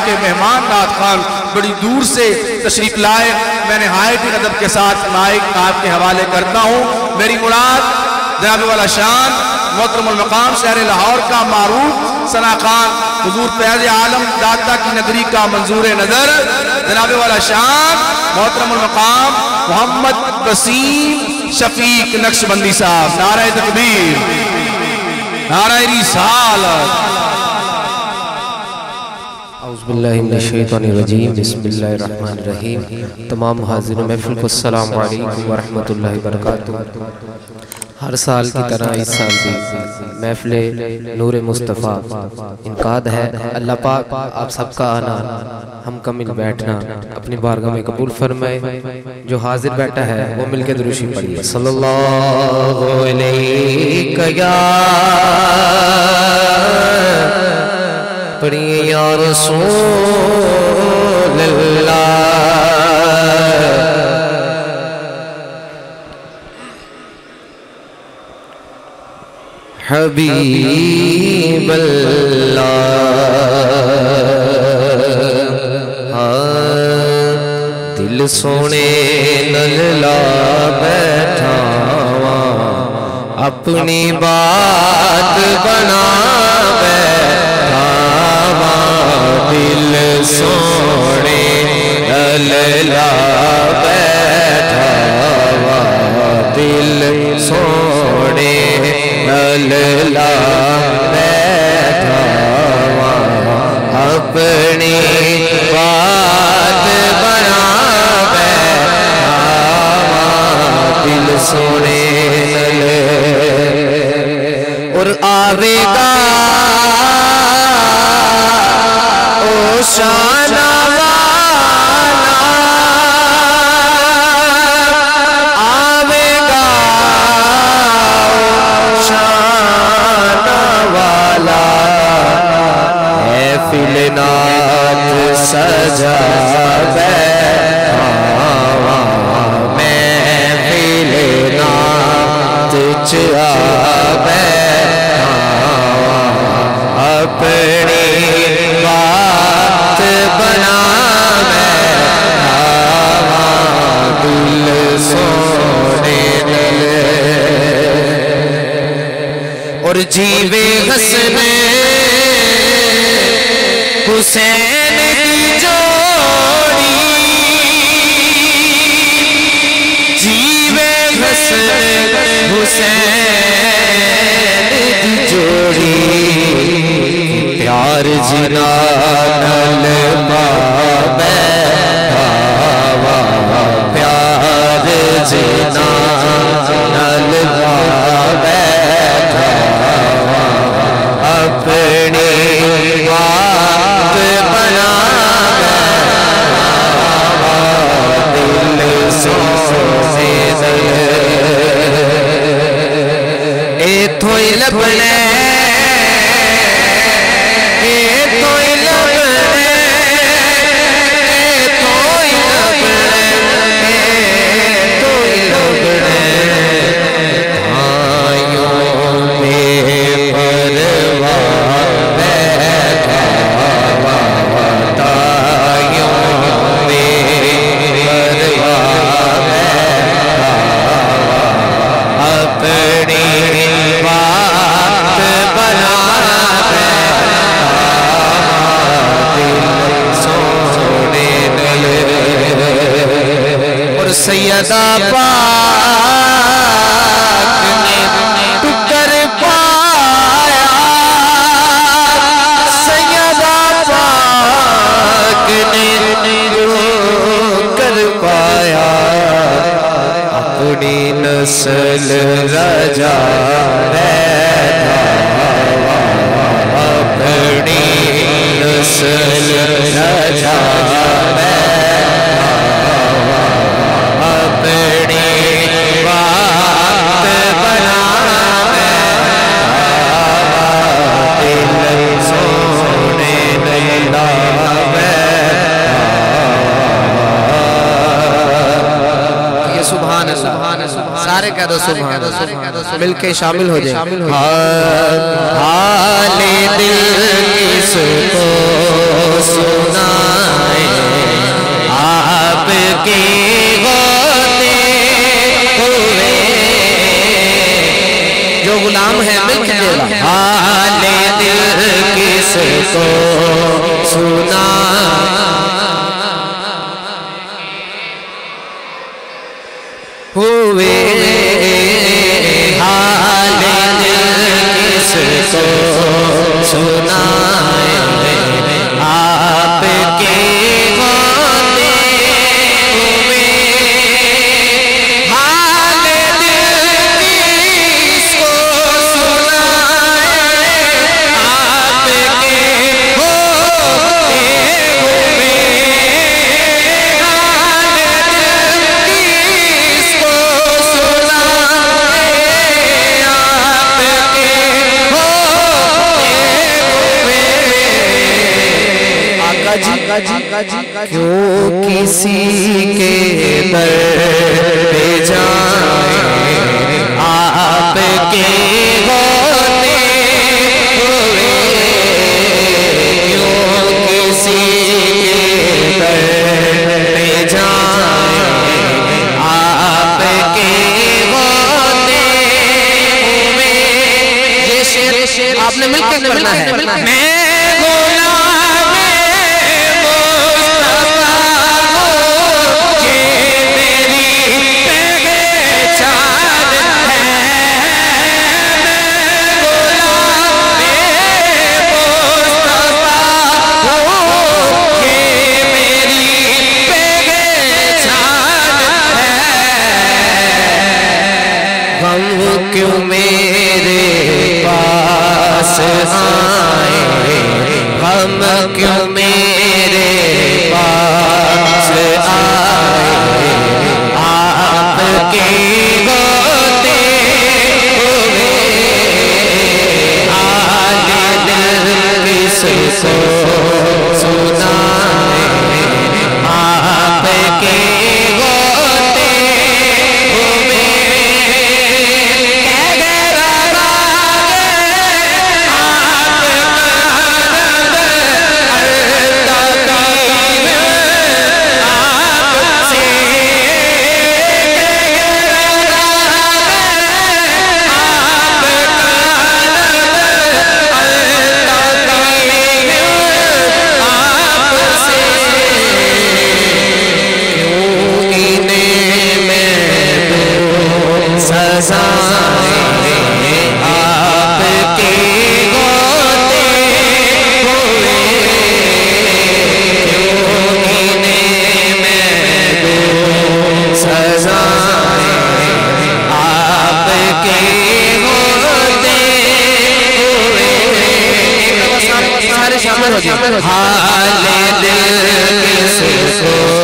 के मेहमान नाथ खान बड़ी दूर से तशरीफ लाए। मैं निहायत ही अदब के साथ माइक आपके हवाले करता हूँ। मेरी मुराद जनाब वाला शान मोहतरमुल मकाम शहर लाहौर का मारूफ सना खान हुजूर फैज़ आलम दाता की नगरी का मंजूर नजर जनाब वाला शान मोहतरमुल मकाम मोहम्मद वसीम शफीक नक्शबंदी साहब। नारे तकबीर, नारे रिसालत। औज़ुबिल्लाहिमिनश्शैतानिर्रजीम, बिस्मिल्लाहिर्रहमानिर्रहीम। तमाम हाज़िरीन महफ़िल को अस्सलामु अलैकुम व रहमतुल्लाहि व बरकातुहू। हर साल की तरह इस साल भी महफ़िल नूर मुस्तफ़ा इनकाद है। अल्लाह पाक आप सबका आना, हम का मिल बैठना अपनी बारगाह में कबूल फरमाए। जो हाजिर बैठा है वो मिलके दुरूशी पढ़िए। सल्लल्लाहु अलैहि या पढ़िए या रसूल अल्लाह। हबीब अल्लाह, दिल सोने नल्ला बैठा अपनी बात बना बैठा। दिल सोने नल्ला बैठा, दिल सोने नल्ला बैठा अपनी बात बना बैठा। दिल सोने और आवेगा ओ शाना सजा बैठा मैं फिलनात चा बैठा अपनी बात बना बैठा। दिल सोने और जीवे हसने हुसैन की जोड़ी, जीवे हसन हुसैन की जोड़ी। प्यार जिना नल बैठा, प्यार जिना नल बैठा अपनी बात बना दिल सोने ए थोई लबने सैयदा पाक ने टुकर पाया, सैयदा पाक ने टुकर पाया अपनी नस्ल रजा बैठा। अपनी नस्ल रजा सारे कह दो सुभान, मिलके शामिल हो जाए। हाले दिल किसको सुना सुना हुए हाल किसको सुनाए आपके होते हुए हाल किसको सुनाए आपके होते हुए हाल किसको सुनाए आपके होते हुए क्यों किसी के दर पे जाए आपके होते हुए क्यों किसी के दर पे जाए आपके होते हुए। ये शेर आपने मिलकर पढ़ना है। मैं क्यों मेरे पास आए हम क्यों मेरे पास आए आपके होते हुए हाल दिल किसको सुनाए आपके होते हुए। हाल दिल किसको